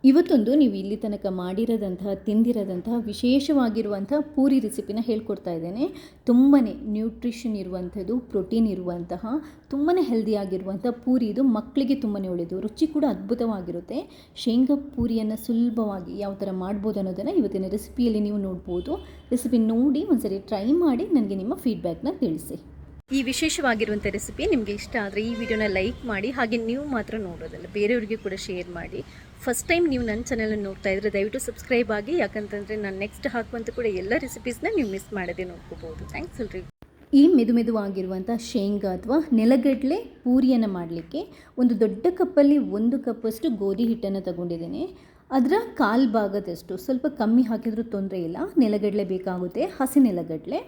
ಇವತ್ತೊಂದು ನೀವು ಇಲ್ಲಿ ತನಕ ಮಾಡಿರೋದಂತಹ ತಿಂದಿರೋದಂತಹ ವಿಶೇಷವಾಗಿರುವಂತಹ ಪೂರಿ ರೆಸಿಪಿನ ಹೇಳ್ಕೊಡ್ತಾ ಇದ್ದೇನೆ. ತುಂಬಾ ನ್ಯೂಟ್ರಿಷನ್ ಇರುವಂಥದ್ದು, ಪ್ರೋಟೀನ್ ಇರುವಂತಹ ತುಂಬಾ ಹೆಲ್ದಿಯಾಗಿರುವಂಥ ಪೂರಿ. ಇದು ಮಕ್ಕಳಿಗೆ ತುಂಬಾ ಒಳ್ಳೆಯದು, ರುಚಿ ಕೂಡ ಅದ್ಭುತವಾಗಿರುತ್ತೆ. ಶೇಂಗಾ ಪೂರಿಯನ್ನು ಸುಲಭವಾಗಿ ಯಾವ ಥರ ಮಾಡ್ಬೋದು ಅನ್ನೋದನ್ನು ಇವತ್ತಿನ ರೆಸಿಪಿಯಲ್ಲಿ ನೀವು ನೋಡ್ಬೋದು. ರೆಸಿಪಿ ನೋಡಿ ಒಂದ್ಸರಿ ಟ್ರೈ ಮಾಡಿ ನನಗೆ ನಿಮ್ಮ ಫೀಡ್ಬ್ಯಾಕ್ನ ತಿಳಿಸಿ. ಈ ವಿಶೇಷವಾಗಿರುವಂಥ ರೆಸಿಪಿ ನಿಮಗೆ ಇಷ್ಟ ಆದರೆ ಈ ವಿಡಿಯೋನ ಲೈಕ್ ಮಾಡಿ, ಹಾಗೆ ನೀವು ಮಾತ್ರ ನೋಡೋದಲ್ಲ ಬೇರೆಯವರಿಗೆ ಕೂಡ ಶೇರ್ ಮಾಡಿ. ಫಸ್ಟ್ ಟೈಮ್ ನೀವು ನನ್ನ ಚಾನಲನ್ನು ನೋಡ್ತಾ ಇದ್ದರೆ ದಯವಿಟ್ಟು ಸಬ್ಸ್ಕ್ರೈಬ್ ಆಗಿ, ಯಾಕಂತಂದರೆ ನಾನು ನೆಕ್ಸ್ಟ್ ಹಾಕುವಂಥ ಕೂಡ ಎಲ್ಲ ರೆಸಿಪೀಸ್ನ ನೀವು ಮಿಸ್ ಮಾಡದೆ ನೋಡ್ಕೋಬೋದು. ಥ್ಯಾಂಕ್ಸ್ ಅಲ್ರಿ. ಈ ಮೆದುಮೆದುವಾಗಿರುವಂಥ ಶೇಂಗಾ ಅಥವಾ ನೆಲಗಡಲೆ ಪೂರಿಯನ್ನು ಮಾಡಲಿಕ್ಕೆ ಒಂದು ದೊಡ್ಡ ಕಪ್ಪಲ್ಲಿ 1 ಕಪ್ಪಷ್ಟು ಗೋಧಿ ಹಿಟ್ಟನ್ನು ತಗೊಂಡಿದ್ದೀನಿ. ಅದರ ಕಾಲು ಭಾಗದಷ್ಟು, ಸ್ವಲ್ಪ ಕಮ್ಮಿ ಹಾಕಿದರೂ ತೊಂದರೆ ಇಲ್ಲ, ನೆಲಗಡಲೆ ಬೇಕಾಗುತ್ತೆ, ಹಸಿ ನೆಲಗಡಲೆ.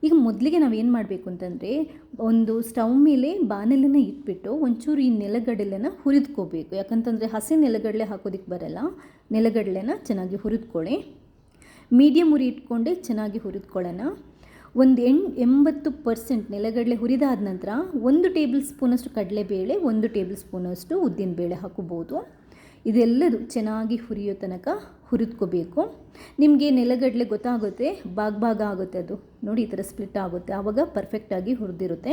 ಈಗ ಮೊದಲಿಗೆ ನಾವೇನು ಮಾಡಬೇಕು ಅಂತಂದರೆ, ಒಂದು ಸ್ಟವ್ ಮೇಲೆ ಬಾಣಲೆನ ಇಟ್ಬಿಟ್ಟು ಒಂಚೂರು ಈ ನೆಲಗಡಲೆನ ಹುರಿದ್ಕೋಬೇಕು. ಯಾಕಂತಂದರೆ ಹಸಿ ನೆಲಗಡಲೆ ಹಾಕೋದಕ್ಕೆ ಬರಲ್ಲ. ನೆಲಗಡಲೆನ ಚೆನ್ನಾಗಿ ಹುರಿದ್ಕೊಳ್ಳಿ. ಮೀಡಿಯಮ್ ಉರಿ ಇಟ್ಕೊಂಡೆ ಚೆನ್ನಾಗಿ ಹುರಿದ್ಕೊಳ್ಳೋಣ. ಒಂದು 80% ನೆಲಗಡಲೆ ಹುರಿದಾದ ನಂತರ 1 ಟೇಬಲ್ ಸ್ಪೂನಷ್ಟು ಕಡಲೆಬೇಳೆ, 1 ಟೇಬಲ್ ಸ್ಪೂನಷ್ಟು ಉದ್ದಿನಬೇಳೆ ಹಾಕೋಬೋದು. ಇದೆಲ್ಲದು ಚೆನ್ನಾಗಿ ಹುರಿಯೋ ತನಕ ಹುರಿದ್ಕೋಬೇಕು. ನಿಮಗೆ ನೆಲಗಡಲೆ ಗೊತ್ತಾಗುತ್ತೆ, ಭಾಗ ಆಗುತ್ತೆ, ಅದು ನೋಡಿ ಈ ಥರ ಸ್ಪ್ಲಿಟ್ ಆಗುತ್ತೆ, ಆವಾಗ ಪರ್ಫೆಕ್ಟಾಗಿ ಹುರಿದಿರುತ್ತೆ.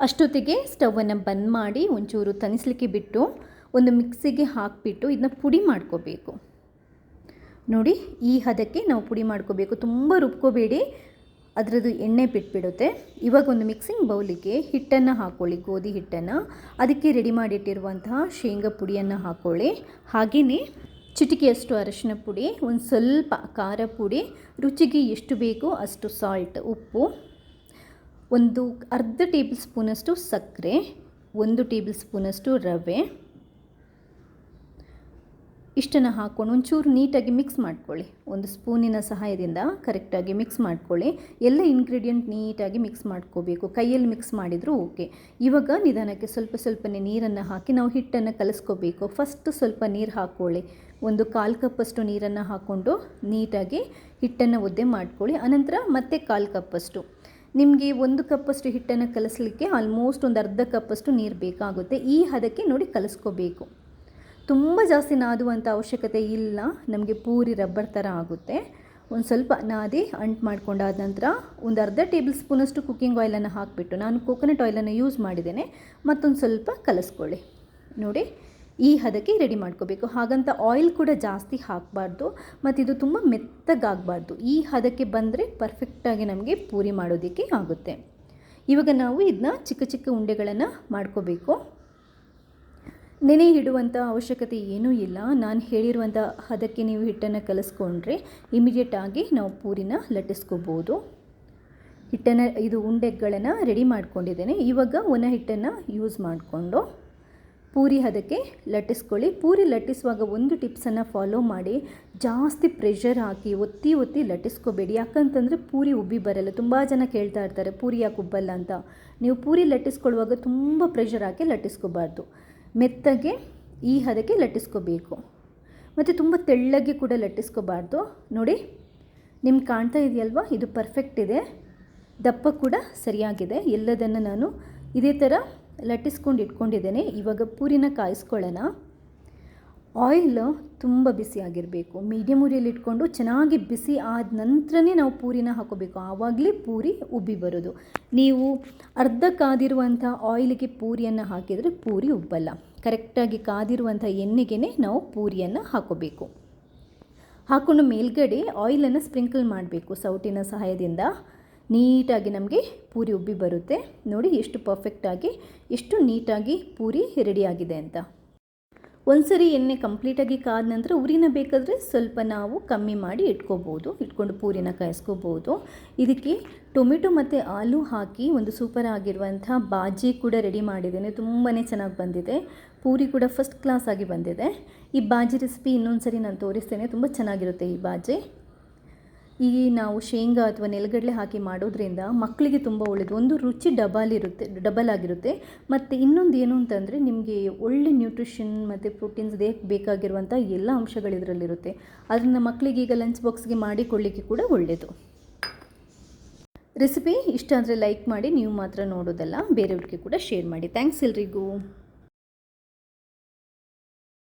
ಅಷ್ಟೊತ್ತಿಗೆ ಸ್ಟವನ್ನು ಬಂದ್ ಮಾಡಿ ಒಂಚೂರು ತಣಿಸ್ಲಿಕ್ಕೆ ಬಿಟ್ಟು ಒಂದು ಮಿಕ್ಸಿಗೆ ಹಾಕಿಬಿಟ್ಟು ಇದನ್ನ ಪುಡಿ ಮಾಡ್ಕೋಬೇಕು. ನೋಡಿ ಈ ಹದಕ್ಕೆ ನಾವು ಪುಡಿ ಮಾಡ್ಕೋಬೇಕು, ತುಂಬ ರುಬ್ಕೋಬೇಡಿ, ಅದರದ್ದು ಎಣ್ಣೆ ಬಿಟ್ಬಿಡುತ್ತೆ. ಇವಾಗ ಒಂದು ಮಿಕ್ಸಿಂಗ್ ಬೌಲಿಗೆ ಹಿಟ್ಟನ್ನು ಹಾಕ್ಕೊಳ್ಳಿ, ಗೋಧಿ ಹಿಟ್ಟನ್ನು. ಅದಕ್ಕೆ ರೆಡಿ ಮಾಡಿಟ್ಟಿರುವಂತಹ ಶೇಂಗಾ ಪುಡಿಯನ್ನು ಹಾಕ್ಕೊಳ್ಳಿ. ಹಾಗೆಯೇ ಚಿಟಿಕೆಯಷ್ಟು ಅರಿಶಿನ ಪುಡಿ, ಒಂದು ಸ್ವಲ್ಪ ಖಾರ ಪುಡಿ, ರುಚಿಗೆ ಎಷ್ಟು ಬೇಕೋ ಅಷ್ಟು ಸಾಲ್ಟ್, ಉಪ್ಪು, ಒಂದು ಅರ್ಧ ಟೇಬಲ್ ಸ್ಪೂನಷ್ಟು ಸಕ್ಕರೆ, 1 ಟೇಬಲ್ ಸ್ಪೂನಷ್ಟು ರವೆ, ಇಷ್ಟನ್ನು ಹಾಕ್ಕೊಂಡು ಒಂಚೂರು ನೀಟಾಗಿ ಮಿಕ್ಸ್ ಮಾಡ್ಕೊಳ್ಳಿ. ಒಂದು ಸ್ಪೂನಿನ ಸಹಾಯದಿಂದ ಕರೆಕ್ಟಾಗಿ ಮಿಕ್ಸ್ ಮಾಡ್ಕೊಳ್ಳಿ. ಎಲ್ಲ ಇಂಗ್ರೀಡಿಯೆಂಟ್ ನೀಟಾಗಿ ಮಿಕ್ಸ್ ಮಾಡ್ಕೋಬೇಕು. ಕೈಯಲ್ಲಿ ಮಿಕ್ಸ್ ಮಾಡಿದರೂ ಓಕೆ. ಇವಾಗ ನಿಧಾನಕ್ಕೆ ಸ್ವಲ್ಪನೇ ನೀರನ್ನು ಹಾಕಿ ನಾವು ಹಿಟ್ಟನ್ನು ಕಲಿಸ್ಕೋಬೇಕು. ಫಸ್ಟ್ ಸ್ವಲ್ಪ ನೀರು ಹಾಕ್ಕೊಳ್ಳಿ, ಒಂದು 1/4 ಕಪ್ಪಷ್ಟು ನೀರನ್ನು ಹಾಕ್ಕೊಂಡು ನೀಟಾಗಿ ಹಿಟ್ಟನ್ನು ಒದ್ದೆ ಮಾಡ್ಕೊಳ್ಳಿ. ಅನಂತರ ಮತ್ತೆ 1/4 ಕಪ್ಪಷ್ಟು, ನಿಮಗೆ 1 ಕಪ್ಪಷ್ಟು ಹಿಟ್ಟನ್ನು ಕಲಿಸ್ಲಿಕ್ಕೆ ಆಲ್ಮೋಸ್ಟ್ ಒಂದು ಅರ್ಧ ಕಪ್ಪಷ್ಟು ನೀರು ಬೇಕಾಗುತ್ತೆ. ಈ ಹದಕ್ಕೆ ನೋಡಿ ಕಲಿಸ್ಕೋಬೇಕು. ತುಂಬ ಜಾಸ್ತಿ ನಾದುವಂಥ ಅವಶ್ಯಕತೆ ಇಲ್ಲ, ನಮಗೆ ಪೂರಿ ರಬ್ಬರ್ ಥರ ಆಗುತ್ತೆ. ಒಂದು ಸ್ವಲ್ಪ ನಾದಿ ಅಂಟು ಮಾಡ್ಕೊಂಡಾದ ನಂತರ ಒಂದು ಅರ್ಧ ಟೇಬಲ್ ಸ್ಪೂನಷ್ಟು ಕುಕ್ಕಿಂಗ್ ಆಯಿಲನ್ನು ಹಾಕಿಬಿಟ್ಟು, ನಾನು ಕೋಕೋನಟ್ ಆಯಿಲನ್ನು ಯೂಸ್ ಮಾಡಿದ್ದೇನೆ, ಮತ್ತೊಂದು ಸ್ವಲ್ಪ ಕಲಿಸ್ಕೊಳ್ಳಿ. ನೋಡಿ ಈ ಹದಕ್ಕೆ ರೆಡಿ ಮಾಡ್ಕೋಬೇಕು. ಹಾಗಂತ ಆಯಿಲ್ ಕೂಡ ಜಾಸ್ತಿ ಹಾಕಬಾರ್ದು, ಮತ್ತು ಇದು ತುಂಬ ಮೆತ್ತಗಾಗಬಾರ್ದು. ಈ ಹದಕ್ಕೆ ಬಂದರೆ ಪರ್ಫೆಕ್ಟಾಗಿ ನಮಗೆ ಪೂರಿ ಮಾಡೋದಕ್ಕೆ ಆಗುತ್ತೆ. ಇವಾಗ ನಾವು ಇದನ್ನ ಚಿಕ್ಕ ಉಂಡೆಗಳನ್ನು ಮಾಡ್ಕೋಬೇಕು. ನೆನೆ ಇಡುವಂಥ ಅವಶ್ಯಕತೆ ಏನೂ ಇಲ್ಲ. ನಾನು ಹೇಳಿರುವಂಥ ಹದಕ್ಕೆ ನೀವು ಹಿಟ್ಟನ್ನು ಕಲಿಸ್ಕೊಂಡ್ರೆ ಇಮಿಡಿಯೇಟಾಗಿ ನಾವು ಪೂರಿನ ಲಟ್ಟಿಸ್ಕೋಬೋದು. ಹಿಟ್ಟನ್ನು ಇದು ಉಂಡೆಗಳನ್ನು ರೆಡಿ ಮಾಡ್ಕೊಂಡಿದ್ದೇನೆ. ಇವಾಗ ಒಣ ಹಿಟ್ಟನ್ನು ಯೂಸ್ ಮಾಡಿಕೊಂಡು ಪೂರಿ ಹದಕ್ಕೆ ಲಟ್ಟಿಸ್ಕೊಳ್ಳಿ. ಪೂರಿ ಲಟ್ಟಿಸುವಾಗ ಒಂದು ಟಿಪ್ಸನ್ನು ಫಾಲೋ ಮಾಡಿ, ಜಾಸ್ತಿ ಪ್ರೆಷರ್ ಹಾಕಿ ಒತ್ತಿ ಲಟ್ಟಿಸ್ಕೋಬೇಡಿ. ಯಾಕಂತಂದರೆ ಪೂರಿ ಉಬ್ಬಿ ಬರಲ್ಲ. ತುಂಬ ಜನ ಕೇಳ್ತಾ ಇರ್ತಾರೆ ಪೂರಿ ಯಾಕೆ ಉಬ್ಬಲ್ಲ ಅಂತ. ನೀವು ಪೂರಿ ಲಟ್ಟಿಸ್ಕೊಳ್ಳುವಾಗ ತುಂಬ ಪ್ರೆಷರ್ ಹಾಕಿ ಲಟ್ಟಿಸ್ಕೋಬಾರ್ದು, ಮೆತ್ತಗೆ ಈ ಹದಕ್ಕೆ ಲಟ್ಟಿಸ್ಕೋಬೇಕು. ಮತ್ತು ತುಂಬ ತೆಳ್ಳಗೆ ಕೂಡ ಲಟ್ಟಿಸ್ಕೋಬಾರ್ದು. ನೋಡಿ ನಿಮ್ಗೆ ಕಾಣ್ತಾ ಇದೆಯಲ್ವಾ, ಇದು ಪರ್ಫೆಕ್ಟ್ ಇದೆ, ದಪ್ಪ ಕೂಡ ಸರಿಯಾಗಿದೆ. ಎಲ್ಲದನ್ನು ನಾನು ಇದೇ ಥರ ಲಟ್ಟಿಸ್ಕೊಂಡು ಇಟ್ಕೊಂಡಿದ್ದೇನೆ. ಇವಾಗ ಪೂರಿನ ಕಾಯಿಸ್ಕೊಳ್ಳೋಣ. ಆಯಿಲ್ ತುಂಬ ಬಿಸಿಯಾಗಿರಬೇಕು. ಮೀಡಿಯಮ್ ಉರಿಯಲ್ಲಿ ಇಟ್ಕೊಂಡು ಚೆನ್ನಾಗಿ ಬಿಸಿ ಆದ ನಂತರನೇ ನಾವು ಪೂರಿನ ಹಾಕೋಬೇಕು, ಆವಾಗಲೇ ಪೂರಿ ಉಬ್ಬಿ ಬರೋದು. ನೀವು ಅರ್ಧ ಕಾದಿರುವಂಥ ಆಯಿಲಿಗೆ ಪೂರಿಯನ್ನು ಹಾಕಿದರೆ ಪೂರಿ ಉಬ್ಬಲ್ಲ. ಕರೆಕ್ಟಾಗಿ ಕಾದಿರುವಂಥ ಎಣ್ಣೆಗೆ ನಾವು ಪೂರಿಯನ್ನು ಹಾಕೋಬೇಕು. ಹಾಕ್ಕೊಂಡು ಮೇಲ್ಗಡೆ ಆಯಿಲನ್ನು ಸ್ಪ್ರಿಂಕಲ್ ಮಾಡಬೇಕು ಸೌಟಿನ ಸಹಾಯದಿಂದ. ನೀಟಾಗಿ ನಮಗೆ ಪೂರಿ ಉಬ್ಬಿ ಬರುತ್ತೆ. ನೋಡಿ ಎಷ್ಟು ಪರ್ಫೆಕ್ಟಾಗಿ, ಎಷ್ಟು ನೀಟಾಗಿ ಪೂರಿ ರೆಡಿಯಾಗಿದೆ ಅಂತ. ಒಂದ್ಸರಿ ಎಣ್ಣೆ ಕಂಪ್ಲೀಟಾಗಿ ಕಾದ ನಂತರ ಉರಿನ ಬೇಕಾದರೆ ಸ್ವಲ್ಪ ನಾವು ಕಮ್ಮಿ ಮಾಡಿ ಇಟ್ಕೊಂಡು ಪೂರಿನ ಕಾಯಿಸ್ಕೋಬೋದು. ಇದಕ್ಕೆ ಟೊಮೆಟೊ ಮತ್ತು ಆಲೂ ಹಾಕಿ ಒಂದು ಸೂಪರ್ ಆಗಿರುವಂಥ ಬಾಜಿ ಕೂಡ ರೆಡಿ ಮಾಡಿದ್ದೇನೆ. ತುಂಬಾ ಚೆನ್ನಾಗಿ ಬಂದಿದೆ. ಪೂರಿ ಕೂಡ ಫಸ್ಟ್ ಕ್ಲಾಸ್ ಆಗಿ ಬಂದಿದೆ. ಈ ಬಾಜಿ ರೆಸಿಪಿ ಇನ್ನೊಂದು ಸರಿ ನಾನು ತೋರಿಸ್ತೇನೆ, ತುಂಬ ಚೆನ್ನಾಗಿರುತ್ತೆ ಈ ಬಾಜಿ. ಈ ನಾವು ಶೇಂಗಾ ಅಥವಾ ನೆಲಗಡಲೆ ಹಾಕಿ ಮಾಡೋದ್ರಿಂದ ಮಕ್ಕಳಿಗೆ ತುಂಬ ಒಳ್ಳೆಯದು. ಒಂದು ರುಚಿ ಡಬಲ್ ಆಗಿರುತ್ತೆ. ಮತ್ತು ಇನ್ನೊಂದು ಏನು ಅಂತಂದರೆ, ನಿಮಗೆ ಒಳ್ಳೆ ನ್ಯೂಟ್ರಿಷನ್ ಮತ್ತು ಪ್ರೋಟೀನ್ಸ್ ದೇಹಕ್ಕೆ ಬೇಕಾಗಿರುವಂಥ ಎಲ್ಲ ಅಂಶಗಳು ಇದರಲ್ಲಿರುತ್ತೆ. ಅದರಿಂದ ಮಕ್ಕಳಿಗೆ ಈಗ ಲಂಚ್ ಬಾಕ್ಸ್ಗೆ ಮಾಡಿಕೊಳ್ಳಿಕ್ಕೆ ಕೂಡ ಒಳ್ಳೆಯದು. ರೆಸಿಪಿ ಇಷ್ಟ ಆದರೆ ಲೈಕ್ ಮಾಡಿ, ನೀವು ಮಾತ್ರ ನೋಡೋದಲ್ಲ ಬೇರೆಯವ್ರಿಗೆ ಕೂಡ ಶೇರ್ ಮಾಡಿ. ಥ್ಯಾಂಕ್ಸ್ ಎಲ್ರಿಗೂ.